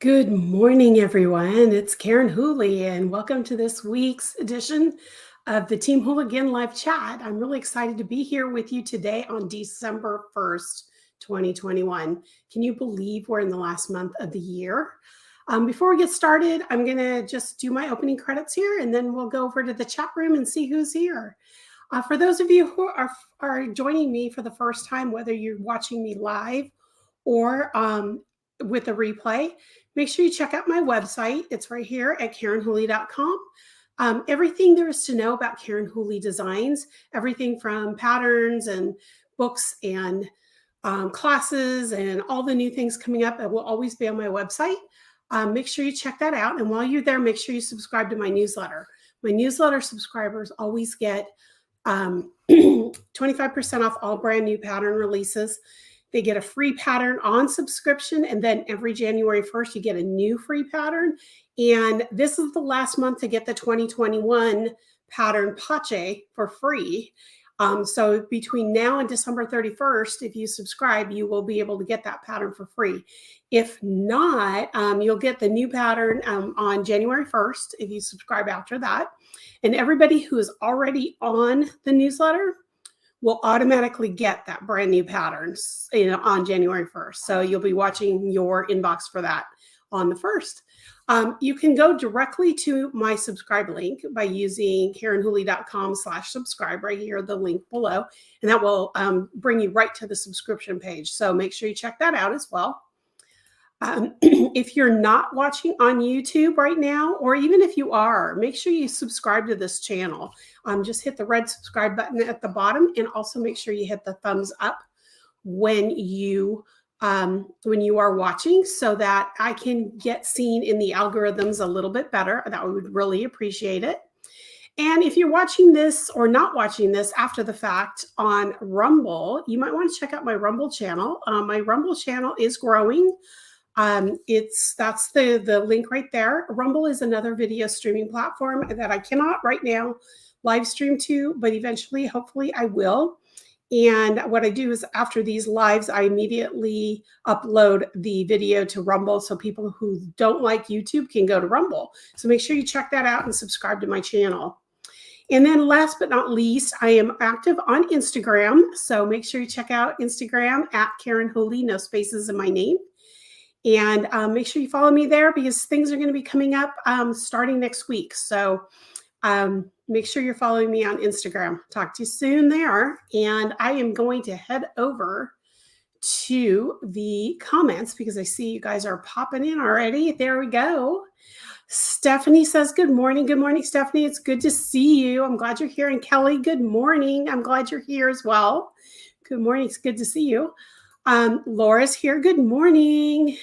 Good morning, everyone. It's Karen Hooley, and welcome to this week's edition of the Team Whooleygan live chat. I'm really excited to be here with you today on December 1st, 2021. Can you believe we're in the last month of the year? Before we get started, I'm going to just do my opening credits here, and then we'll go over to the chat room and see who's here. For those of you who are joining me for the first time, whether you're watching me live or with a replay, make sure you check out my website. It's right here at KarenHooley.com. Everything there is to know about Karen Hooley Designs, everything from patterns and books and classes and all the new things coming up, it will always be on my website. Make sure you check that out. And while you're there, make sure you subscribe to my newsletter. My newsletter subscribers always get 25% off all brand new pattern releases. They get a free pattern on subscription, and then every January 1st, you get a new free pattern. And this is the last month to get the 2021 pattern Pache for free. So between now and December 31st, if you subscribe, you will be able to get that pattern for free. If not, you'll get the new pattern on January 1st if you subscribe after that. And everybody who is already on the newsletter will automatically get that brand new patterns on January 1st. So you'll be watching your inbox for that on the 1st. You can go directly to my subscribe link by using KarenHooley.com/subscribe right here, the link below, and that will bring you right to the subscription page. So make sure you check that out as well. If you're not watching on YouTube right now, or even if you are, make sure you subscribe to this channel. Just hit the red subscribe button at the bottom, and also make sure you hit the thumbs up when you are watching, so that I can get seen in the algorithms a little bit better. That would really appreciate it. And if you're watching this or not watching this after the fact on Rumble, you might want to check out my Rumble channel. My Rumble channel is growing. That's the link right there. Rumble is another video streaming platform that I cannot right now live stream to, but eventually, hopefully I will. And what I do is after these lives, I immediately upload the video to Rumble, so people who don't like YouTube can go to Rumble. So make sure you check that out and subscribe to my channel. And then last but not least, I am active on Instagram. So make sure you check out Instagram at Karen Hooley, no spaces in my name. And make sure you follow me there, because things are going to be coming up starting next week. So make sure you're following me on Instagram. Talk to you soon there. And I am going to head over to the comments, because I see you guys are popping in already. There we go. Stephanie says, good morning. Good morning, Stephanie. It's good to see you. I'm glad you're here. And Kelly, good morning. I'm glad you're here as well. Good morning. It's good to see you. Laura's here. Good morning.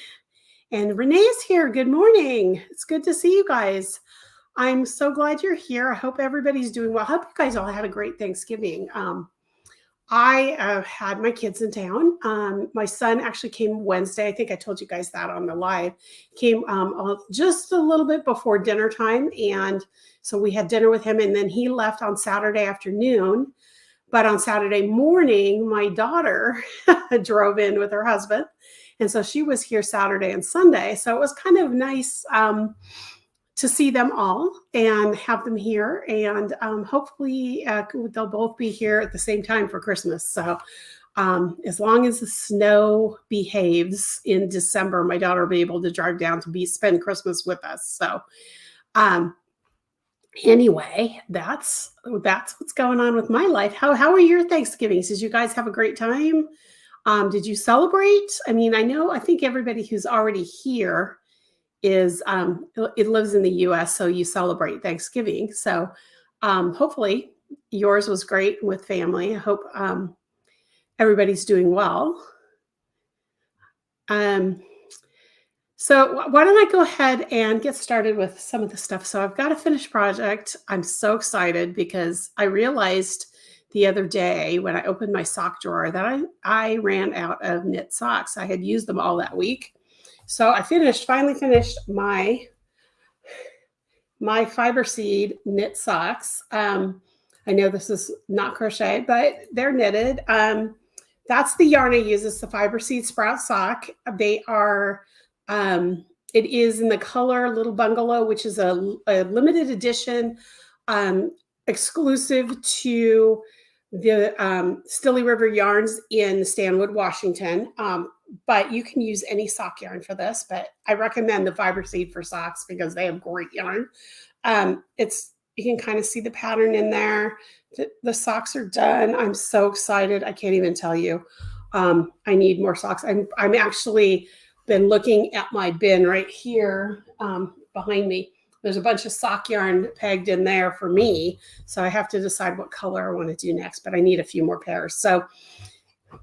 And Renee's here. Good morning. It's good to see you guys. I'm so glad you're here. I hope everybody's doing well. I hope you guys all had a great Thanksgiving. I had my kids in town. My son actually came Wednesday. I think I told you guys that on the live. Came just a little bit before dinner time. And so we had dinner with him, and then he left on Saturday afternoon. But on Saturday morning, my daughter drove in with her husband. And so she was here Saturday and Sunday. So it was kind of nice to see them all and have them here. And hopefully they'll both be here at the same time for Christmas. So as long as the snow behaves in December, my daughter will be able to drive down to spend Christmas with us. So anyway, that's what's going on with my life. How are your Thanksgivings? Did you guys have a great time? Did you celebrate? I mean, I think everybody who's already here it lives in the US, so you celebrate Thanksgiving. So hopefully yours was great with family. I hope everybody's doing well. So why don't I go ahead and get started with some of the stuff. So I've got a finished project. I'm so excited because I realized the other day when I opened my sock drawer that I ran out of knit socks. I had used them all that week. So I finally finished my fiber seed knit socks. I know this is not crochet, but they're knitted. That's the yarn I use. It's the fiber seed sprout sock. They are It is in the color Little Bungalow, which is a limited edition, exclusive to the Stilly River Yarns in Stanwood, Washington. But you can use any sock yarn for this, but I recommend the Fiber Seed for socks because they have great yarn. You can kind of see the pattern in there. The socks are done. I'm so excited. I can't even tell you. I need more socks. I'm actually been looking at my bin right here behind me. There's a bunch of sock yarn pegged in there for me. So I have to decide what color I want to do next, but I need a few more pairs. So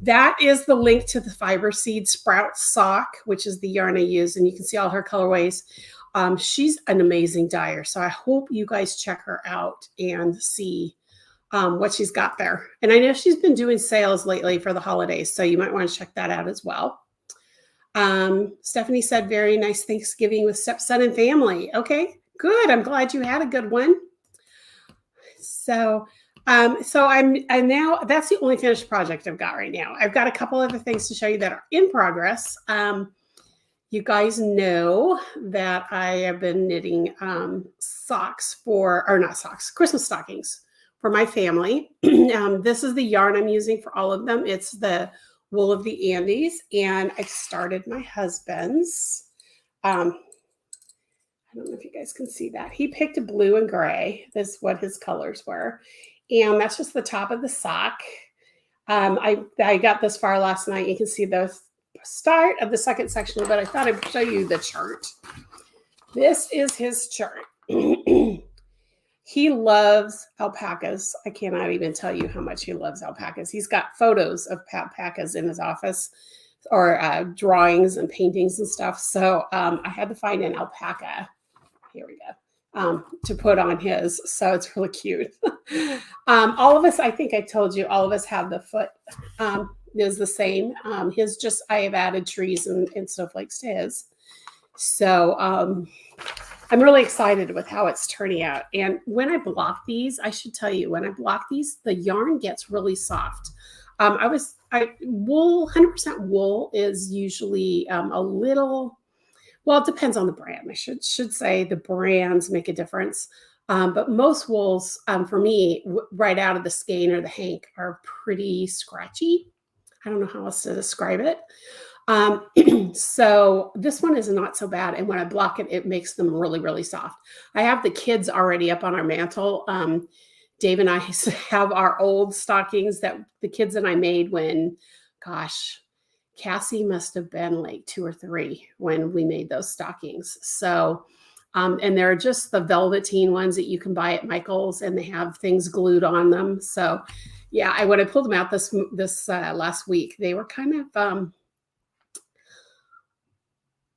that is the link to the Fiber Seed Sprout sock, which is the yarn I use. And you can see all her colorways. She's an amazing dyer. So I hope you guys check her out and see what she's got there. And I know she's been doing sales lately for the holidays. So you might want to check that out as well. Stephanie said, very nice Thanksgiving with stepson and family. Okay, good. I'm glad you had a good one. So I'm now, that's the only finished project I've got right now. I've got a couple other things to show you that are in progress. You guys know that I have been knitting Christmas stockings for my family. This is the yarn I'm using for all of them. It's the Wool of the Andes, and I started my husband's. I don't know if you guys can see that. He picked a blue and gray. This is what his colors were. And that's just the top of the sock. I got this far last night. You can see the start of the second section, but I thought I'd show you the chart. This is his chart. He loves alpacas. I cannot even tell you how much he loves alpacas. He's got photos of alpacas in his office, or drawings and paintings and stuff. So I had to find an alpaca. Here we go. To put on his. So it's really cute. All of us, I think I told you, all of us have the foot is the same. His just, I have added trees and snowflakes to his. So I'm really excited with how it's turning out. And when I block these, I should tell you, when I block these, the yarn gets really soft. Wool, 100% wool is usually a little, well, it depends on the brand. I should say the brands make a difference. But most wools, for me, right out of the skein or the hank, are pretty scratchy. I don't know how else to describe it. So this one is not so bad. And when I block it, it makes them really, really soft. I have the kids already up on our mantle. Dave and I have our old stockings that the kids and I made when, gosh, Cassie must have been like 2 or 3 when we made those stockings. So, and they're just the velveteen ones that you can buy at Michael's, and they have things glued on them. So yeah, when I pulled them out this last week, they were kind of,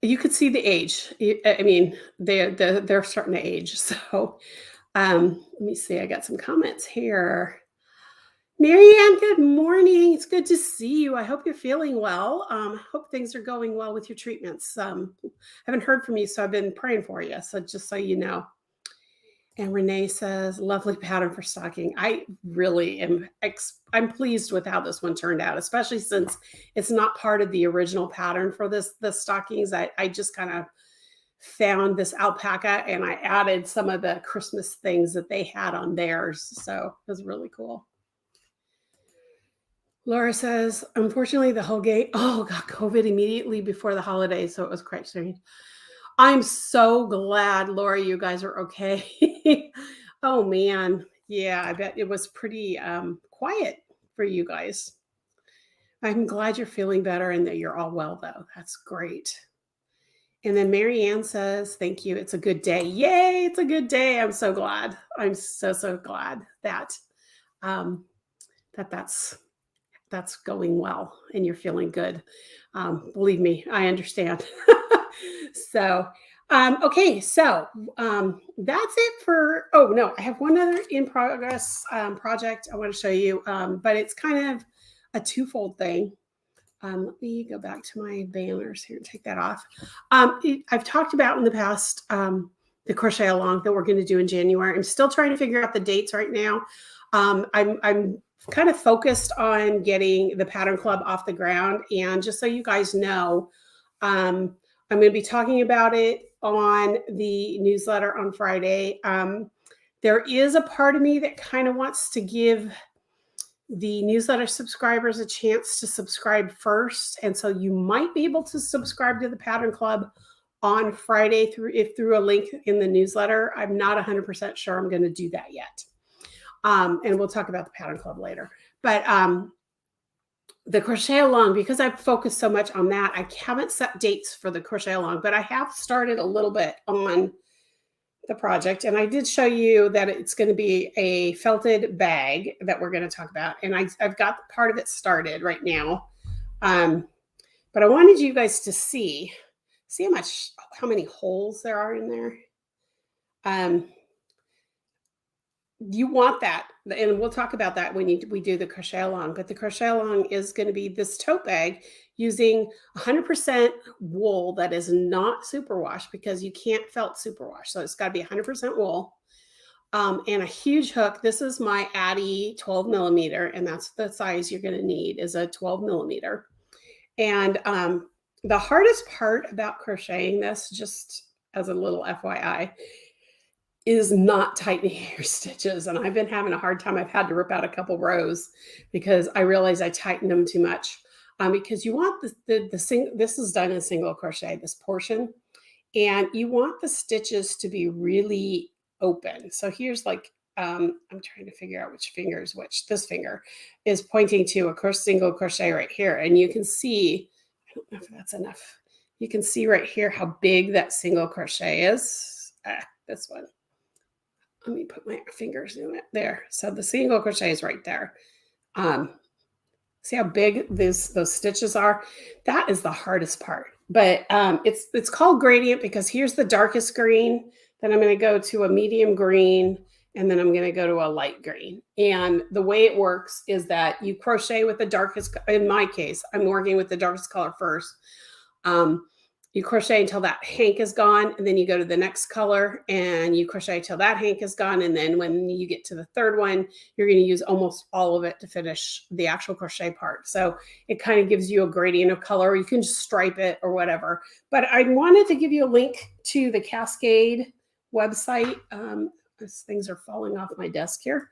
you could see the age. I mean, they're starting to age. So let me see. I got some comments here. Marianne, good morning. It's good to see you. I hope you're feeling well. Hope things are going well with your treatments. I haven't heard from you, so I've been praying for you. So just so you know. And Renee says, lovely pattern for stocking. I really am. I'm pleased with how this one turned out, especially since it's not part of the original pattern for the stockings. I just kind of found this alpaca and I added some of the Christmas things that they had on theirs. So it was really cool. Laura says, unfortunately, the whole gang got COVID immediately before the holidays. So it was quite strange. I'm so glad, Laura, you guys are okay. Oh, man. Yeah, I bet it was pretty quiet for you guys. I'm glad you're feeling better and that you're all well, though. That's great. And then Marianne says, thank you. It's a good day. Yay, it's a good day. I'm so glad. I'm so glad that that's going well and you're feeling good. Believe me, I understand. So, okay. So that's it for, oh no, I have one other in progress project I want to show you, but it's kind of a twofold thing. Let me go back to my banners here and take that off. I've talked about in the past the crochet along that we're going to do in January. I'm still trying to figure out the dates right now. I'm kind of focused on getting the Pattern Club off the ground. And just so you guys know, I'm going to be talking about it on the newsletter on Friday. There is a part of me that kind of wants to give the newsletter subscribers a chance to subscribe first. And so you might be able to subscribe to the Pattern Club on Friday through a link in the newsletter. I'm not 100% sure I'm going to do that yet. And we'll talk about the Pattern Club later. But the crochet along, because I've focused so much on that, I haven't set dates for the crochet along, but I have started a little bit on the project. And I did show you that it's going to be a felted bag that we're going to talk about. And I've got part of it started right now. But I wanted you guys to see how many holes there are in there. You want that, and we'll talk about that when we do the crochet along. But the crochet along is going to be this tote bag using 100% wool that is not superwash, because you can't felt superwash. So it's got to be 100% wool, and a huge hook. This is my Addy 12 millimeter, and that's the size you're going to need, is a 12 millimeter. And the hardest part about crocheting this, just as a little FYI, is not tightening your stitches. And I've been having a hard time. I've had to rip out a couple rows because I realized I tightened them too much. Because you want this is done in single crochet, this portion, and you want the stitches to be really open. So here's like, I'm trying to figure out which finger is which. This finger is pointing to a single crochet right here. And you can see, I don't know if that's enough. You can see right here how big that single crochet is. This one. Let me put my fingers in it there. So the single crochet is right there. See how big those stitches are? That is the hardest part. But it's called gradient because here's the darkest green. Then I'm going to go to a medium green, and then I'm going to go to a light green. And the way it works is that you crochet with the darkest. In my case, I'm working with the darkest color first. You crochet until that hank is gone, and then you go to the next color and you crochet till that hank is gone. And then when you get to the third one, you're going to use almost all of it to finish the actual crochet part. So it kind of gives you a gradient of color, or you can just stripe it or whatever. But I wanted to give you a link to the Cascade website. These things are falling off my desk here.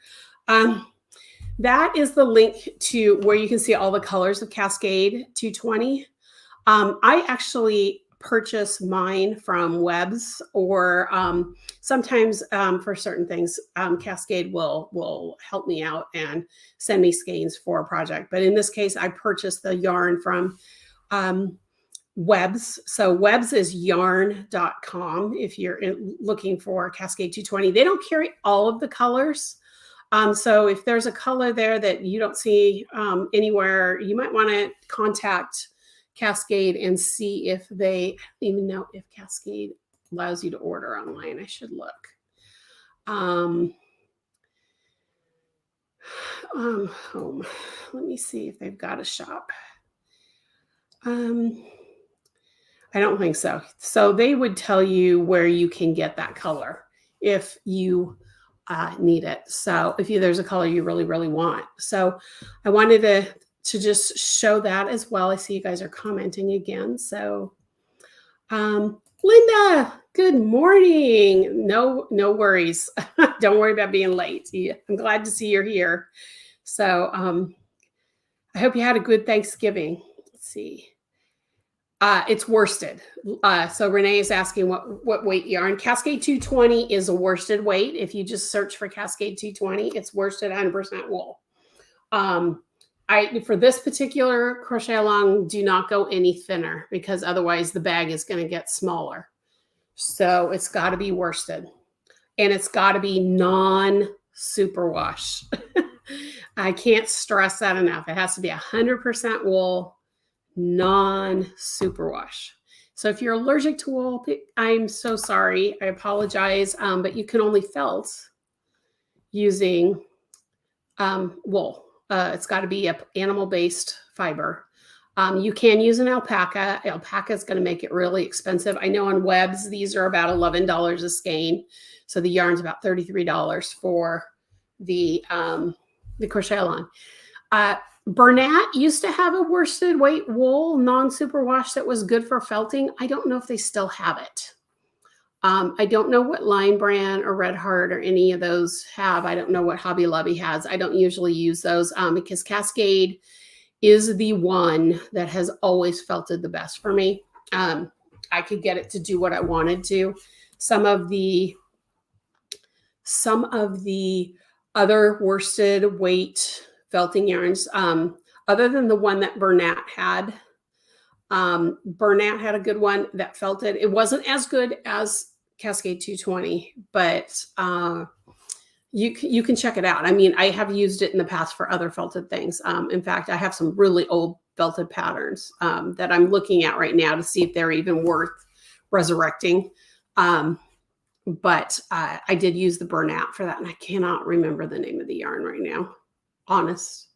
That is the link to where you can see all the colors of Cascade 220. I actually purchase mine from Webs, or sometimes for certain things, Cascade will help me out and send me skeins for a project. But in this case, I purchased the yarn from Webs. So Webs is yarn.com if you're looking for Cascade 220. They don't carry all of the colors. So if there's a color there that you don't see anywhere, you might want to contact Cascade and see if they even know if Cascade allows you to order online. I should look. Home. Let me see if they've got a shop. I don't think so. So they would tell you where you can get that color if you need it. So if there's a color you really, really want. So I wanted to just show that as well. I see you guys are commenting again. So Linda, good morning. No worries. Don't worry about being late. I'm glad to see you're here. So I hope you had a good Thanksgiving. Let's see. It's worsted. So Renee is asking what weight yarn. Cascade 220 is a worsted weight. If you just search for Cascade 220, it's worsted 100% wool. For this particular crochet along, do not go any thinner because otherwise the bag is going to get smaller. So it's got to be worsted, and it's got to be non-superwash. I can't stress that enough. It has to be 100% wool, non-superwash. So if you're allergic to wool, I'm so sorry. I apologize, but you can only felt using wool. It's got to be an animal-based fiber. You can use an alpaca. Alpaca is going to make it really expensive. I know on Webs, these are about $11 a skein. So the yarn's about $33 for the crochet along. Bernat used to have a worsted weight wool non-superwash that was good for felting. I don't know if they still have it. I don't know what Lion Brand or Red Heart or any of those have. I don't know what Hobby Lobby has. I don't usually use those because Cascade is the one that has always felted the best for me. I could get it to do what I wanted to. Some of the other worsted weight felting yarns, other than the one that Bernat had, Bernat had a good one that felted. It wasn't as good as Cascade 220, but you can check it out. I mean, I have used it in the past for other felted things. In fact, I have some really old felted patterns that I'm looking at right now to see if they're even worth resurrecting. But I did use the Bernat for that, and I cannot remember the name of the yarn right now. Honest.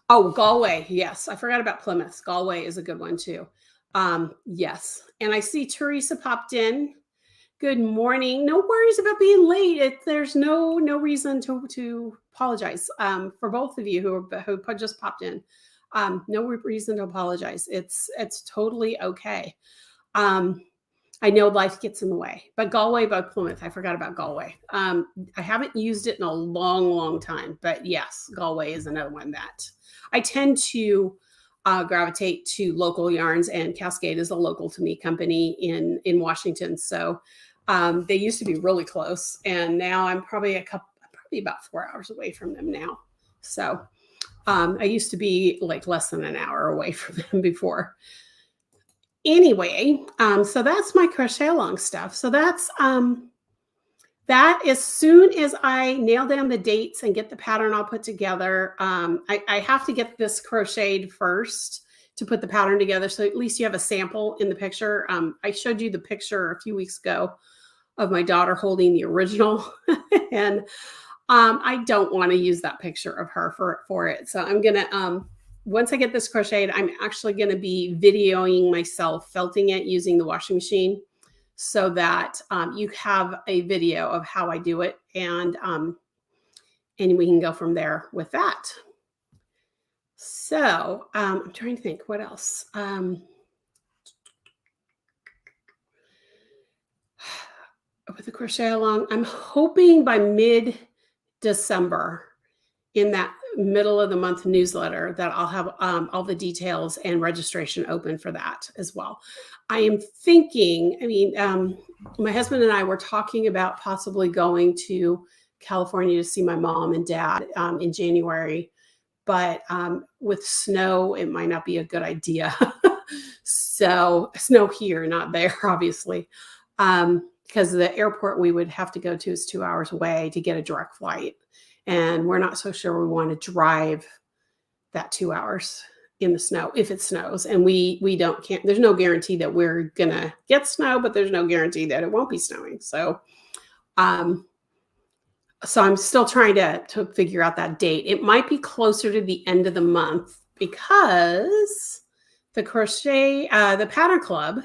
Oh, Galway. Yes, I forgot about Plymouth. Galway is a good one too. Yes, and I see Teresa popped in. Good morning. No worries about being late. There's no reason to apologize for both of you who just popped in. No reason to apologize. It's totally okay. I know life gets in the way, but Galway by Plymouth, I forgot about Galway. I haven't used it in a long time, but yes, Galway is another one that I tend to gravitate to local yarns, and Cascade is a local to me company in Washington. So they used to be really close, and now I'm probably about 4 hours away from them now. So I used to be like less than an hour away from them before. Anyway, so that's my crochet along stuff. So that's that as soon as I nail down the dates and get the pattern all put together, I have to get this crocheted first to put the pattern together. So at least you have a sample in the picture. I showed you the picture a few weeks ago of my daughter holding the original. And I don't want to use that picture of her for it. So I'm going to, once I get this crocheted, I'm actually going to be videoing myself felting it using the washing machine so that you have a video of how I do it. And we can go from there with that. So I'm trying to think what else. With the crochet along, I'm hoping by mid-December, in that middle of the month newsletter, that I'll have all the details and registration open for that as well. I am thinking, my husband and I were talking about possibly going to California to see my mom and dad in January, but with snow, it might not be a good idea. So snow here, not there, obviously. Because the airport we would have to go to is 2 hours away to get a direct flight. And we're not so sure we want to drive that 2 hours in the snow if it snows. And there's no guarantee that we're going to get snow, but there's no guarantee that it won't be snowing. So, so I'm still trying to figure out that date. It might be closer to the end of the month because the Pattern Club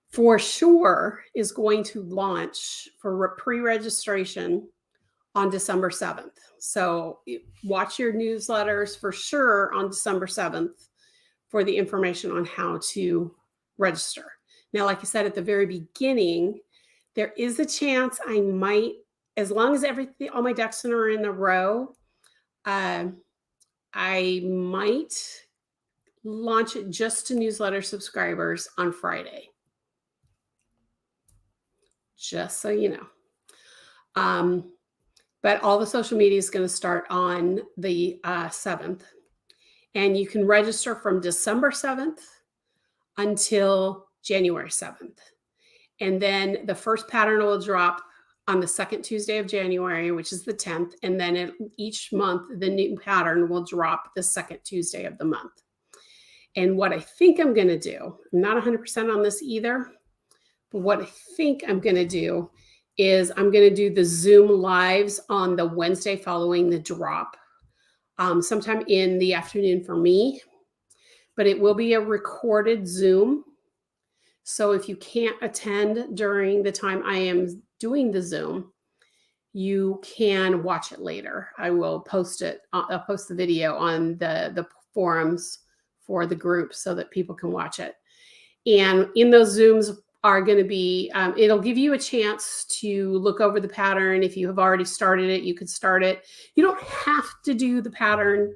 for sure is going to launch for pre-registration on December 7th. So watch your newsletters for sure on December 7th for the information on how to register. Now, like I said at the very beginning, there is a chance I might, as long as all my ducks are in a row, I might launch it just to newsletter subscribers on Friday. Just so you know. But all the social media is going to start on the 7th. And you can register from December 7th until January 7th. And then the first pattern will drop on the second Tuesday of January, which is the 10th. And then each month, the new pattern will drop the second Tuesday of the month. And what I think I'm going to do, I'm not 100% on this either, but what I think I'm going to do is I'm going to do the Zoom lives on the Wednesday following the drop, sometime in the afternoon for me, but it will be a recorded Zoom. So if you can't attend during the time I am doing the Zoom, you can watch it later. I will post it. I'll post the video on the forums for the group so that people can watch it. And in those Zooms are going to be, it'll give you a chance to look over the pattern. If you have already started it, you could start it. You don't have to do the pattern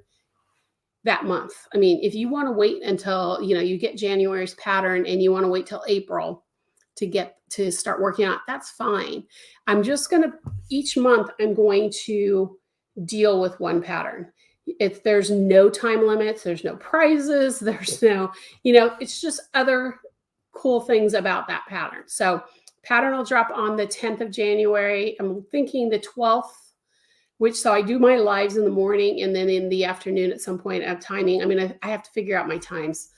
that month. I mean, if you want to wait until, you get January's pattern and you want to wait till April to start working on it, that's fine. I'm just going to, each month, I'm going to deal with one pattern. There's no time limits, there's no prizes, there's no, it's just other cool things about that pattern. So pattern will drop on the 10th of January. I'm thinking the 12th, so I do my lives in the morning and then in the afternoon at some point of timing. I mean, I have to figure out my times.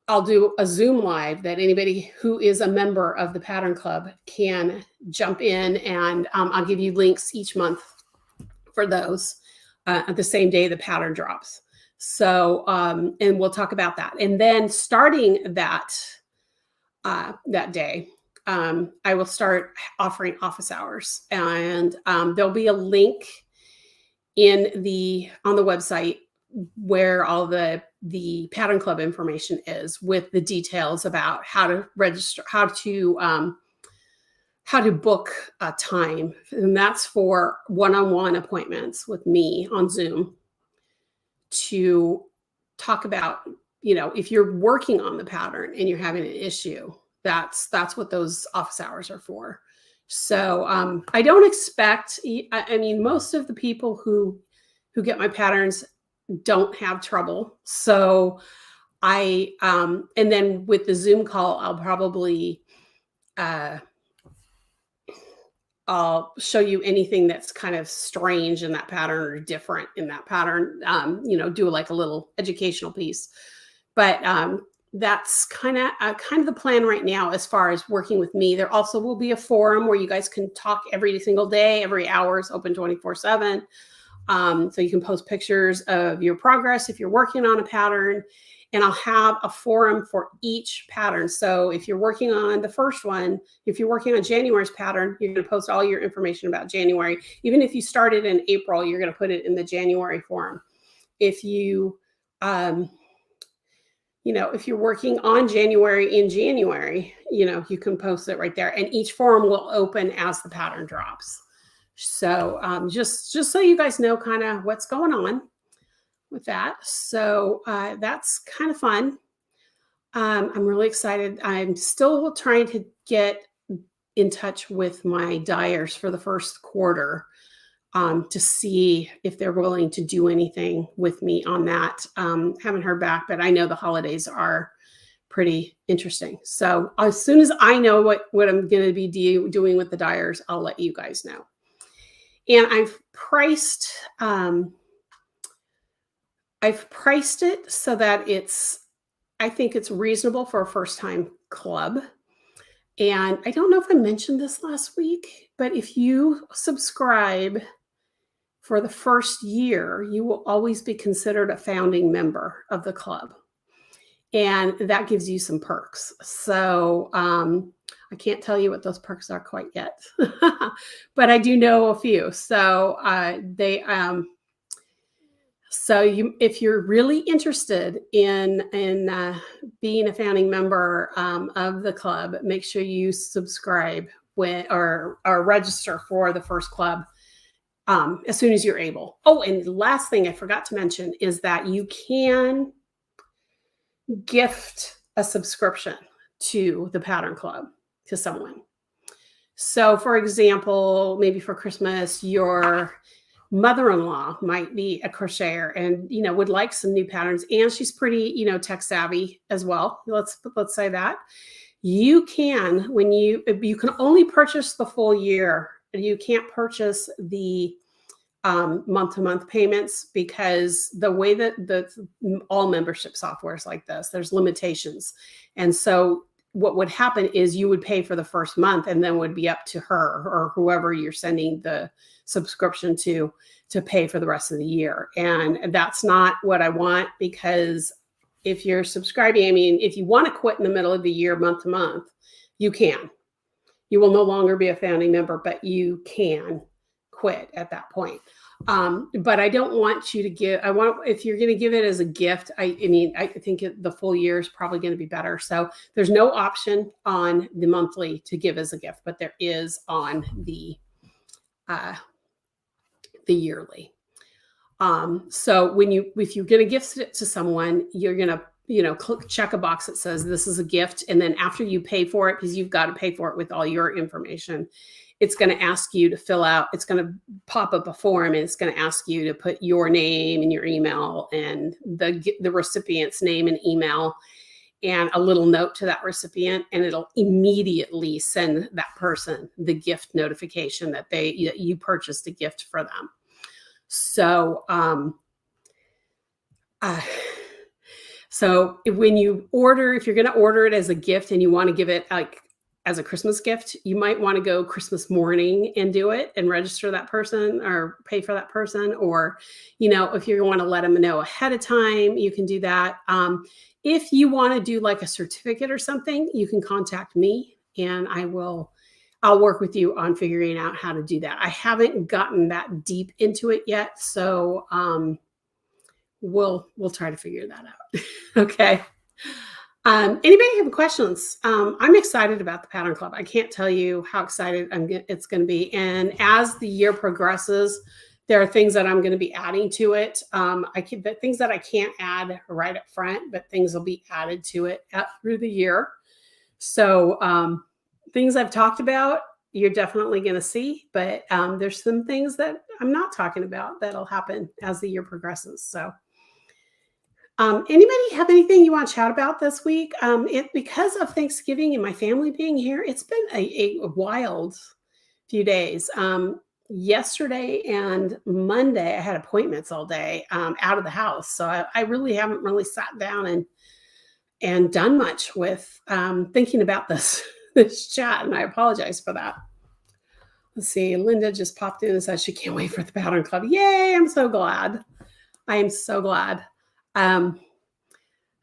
I'll do a Zoom live that anybody who is a member of the Pattern Club can jump in, and I'll give you links each month for those at the same day the pattern drops. So, and we'll talk about that. And then starting that day, I will start offering office hours, and there'll be a link on the website where all the Pattern Club information is, with the details about how to register, how to book a time. And that's for one-on-one appointments with me on Zoom to talk about, if you're working on the pattern and you're having an issue, that's what those office hours are for. So I don't expect, I mean, most of the people who get my patterns don't have trouble. So and then with the Zoom call, I'll probably, I'll show you anything that's kind of strange in that pattern or different in that pattern, do like a little educational piece. But that's kind of the plan right now as far as working with me. There also will be a forum where you guys can talk every single day, every hour is open 24/7. So you can post pictures of your progress if you're working on a pattern, and I'll have a forum for each pattern. So if you're working on the first one, if you're working on January's pattern, you're going to post all your information about January. Even if you started in April, you're going to put it in the January forum. If you, if you're working on January in January, you can post it right there, and each forum will open as the pattern drops. So just so you guys know kind of what's going on with that. So that's kind of fun. I'm really excited. I'm still trying to get in touch with my dyers for the first quarter to see if they're willing to do anything with me on that. Haven't heard back, but I know the holidays are pretty interesting. So as soon as I know what I'm going to be doing with the dyers, I'll let you guys know. And I've priced it so that I think it's reasonable for a first-time club. And I don't know if I mentioned this last week, but if you subscribe for the first year, you will always be considered a founding member of the club. And that gives you some perks. So I can't tell you what those perks are quite yet, but I do know a few. So if you're really interested in being a founding member of the club, make sure you subscribe or register for the first club as soon as you're able. Oh, and the last thing I forgot to mention is that you can gift a subscription to the Pattern Club to someone. So for example, maybe for Christmas, your mother-in-law might be a crocheter and, would like some new patterns, and she's pretty, tech savvy as well. Let's say that. You can, you can only purchase the full year. You can't purchase the month-to-month payments, because the way that all membership software is like this, there's limitations. And so what would happen is you would pay for the first month, and then would be up to her or whoever you're sending the subscription to pay for the rest of the year. And that's not what I want, because if you're subscribing, I mean, if you want to quit in the middle of the year, month to month, you can. You will no longer be a founding member, but you can quit at that point. But I don't want you to give, if you're going to give it as a gift, I think the full year is probably going to be better. So there's no option on the monthly to give as a gift, but there is on the yearly. So if you're going to gift it to someone, you're going to, check a box that says this is a gift. And then after you pay for it, because you've got to pay for it with all your information, it's going to ask you to fill out, it's going to pop up a form, and it's going to ask you to put your name and your email and the recipient's name and email and a little note to that recipient, and it'll immediately send that person the gift notification that you purchased a gift for them. So, so when you order, if you're going to order it as a gift and you want to give it like as a Christmas gift, you might want to go Christmas morning and do it and register that person or pay for that person. Or, if you want to let them know ahead of time, you can do that. If you want to do like a certificate or something, you can contact me and I'll work with you on figuring out how to do that. I haven't gotten that deep into it yet. So, we'll try to figure that out. Okay. Anybody have questions? I'm excited about the Pattern Club. I can't tell you how excited it's going to be. And as the year progresses, there are things that I'm going to be adding to it. The things that I can't add right up front, but things will be added to it through the year. So things I've talked about, you're definitely going to see, but there's some things that I'm not talking about that'll happen as the year progresses. So anybody have anything you want to chat about this week? Because of Thanksgiving and my family being here, it's been a wild few days. Yesterday and Monday, I had appointments all day out of the house. So I really haven't really sat down and done much with thinking about this chat, and I apologize for that. Let's see. Linda just popped in and said she can't wait for the Pattern Club. Yay! I'm so glad. I am so glad.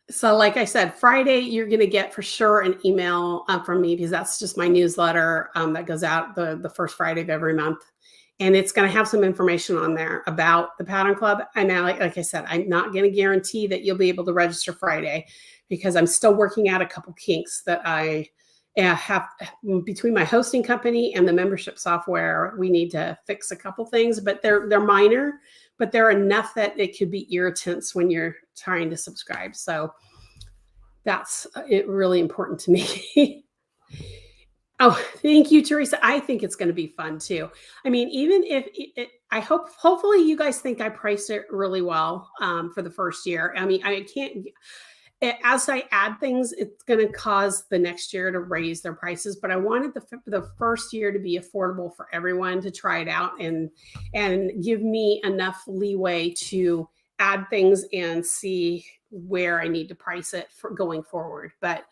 So like I said, Friday, you're going to get for sure an email from me, because that's just my newsletter that goes out the first Friday of every month. And it's going to have some information on there about the Pattern Club. And now, like I said, I'm not going to guarantee that you'll be able to register Friday, because I'm still working out a couple kinks that I have between my hosting company and the membership software. We need to fix a couple things, but they're minor, but they're enough that it could be irritants when you're trying to subscribe. So that's really important to me. Oh, thank you, Teresa. I think it's going to be fun too. I mean, even if hopefully you guys think I priced it really well for the first year. I mean, I can't, as I add things, it's going to cause the next year to raise their prices. But I wanted the first year to be affordable for everyone to try it out and give me enough leeway to add things and see where I need to price it for going forward. But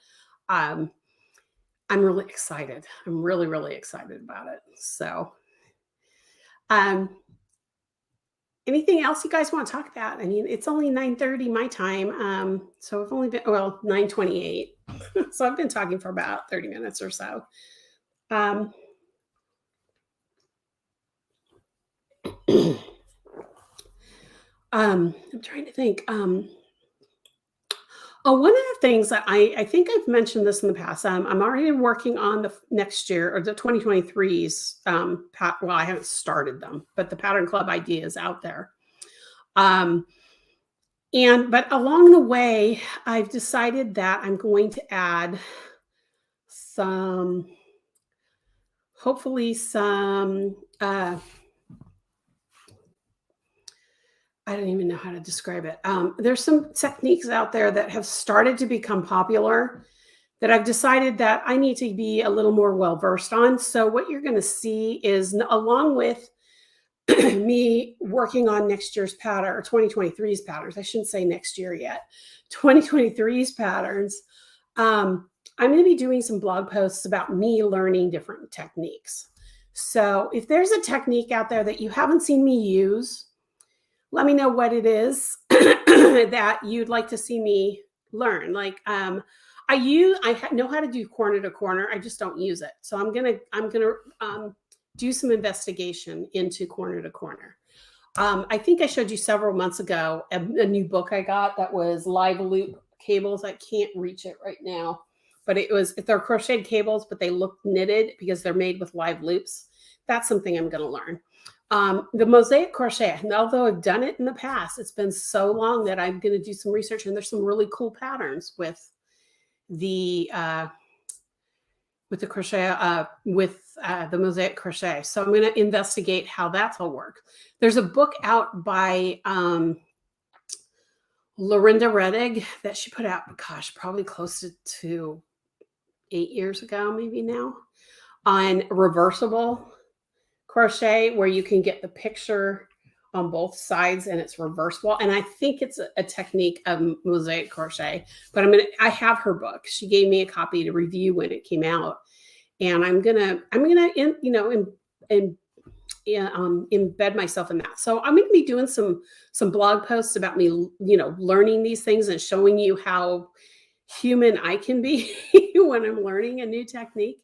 I'm really excited. I'm really, really excited about it. So, anything else you guys want to talk about? I mean, it's only 9:30 my time. So I've only been, 9:28. So I've been talking for about 30 minutes or so. I'm trying to think. One of the things that I think I've mentioned this in the past, I'm already working on the next year, or the 2023's, well, I haven't started them, but the Pattern Club idea is out there. But along the way, I've decided that I'm going to add hopefully some, I don't even know how to describe it. There's some techniques out there that have started to become popular that I've decided that I need to be a little more well-versed on. So what you're going to see is, along with me working on next year's pattern, or 2023's patterns, I shouldn't say next year yet, 2023's patterns, I'm going to be doing some blog posts about me learning different techniques. So if there's a technique out there that you haven't seen me use, let me know what it is that you'd like to see me learn. Like, I know how to do corner to corner. I just don't use it. So I'm gonna do some investigation into corner to corner. I think I showed you several months ago a new book I got that was live loop cables. I can't reach it right now, but they're crocheted cables, but they look knitted because they're made with live loops. That's something I'm going to learn. The Mosaic Crochet, and although I've done it in the past, it's been so long that I'm going to do some research, and there's some really cool patterns with the crochet, the Mosaic Crochet. So I'm going to investigate how that's all work. There's a book out by Lorinda Reddig that she put out, gosh, probably close to 8 years ago, maybe now, on reversible crochet, where you can get the picture on both sides and it's reversible. And I think it's a technique of Mosaic Crochet, but I have her book. She gave me a copy to review when it came out. And I'm gonna embed myself in that. So I'm going to be doing some blog posts about me, learning these things and showing you how human I can be when I'm learning a new technique,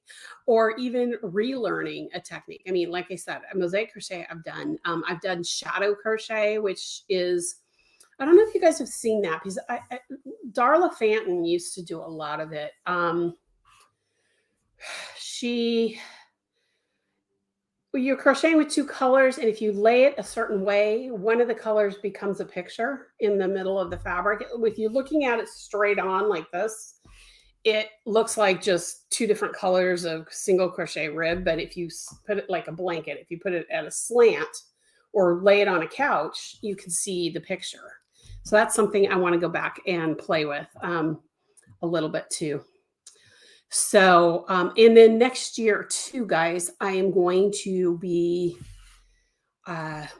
or even relearning a technique. I mean, like I said, a Mosaic Crochet I've done shadow crochet, which is, I don't know if you guys have seen that, because Darla Fanton used to do a lot of it. You're crocheting with two colors, and if you lay it a certain way, one of the colors becomes a picture in the middle of the fabric. If you're looking at it straight on like this, it looks like just two different colors of single crochet rib. But if you put it like a blanket, if you put it at a slant or lay it on a couch, you can see the picture. So that's something I want to go back and play with a little bit too. So, and then next year too, guys, I am going to be, now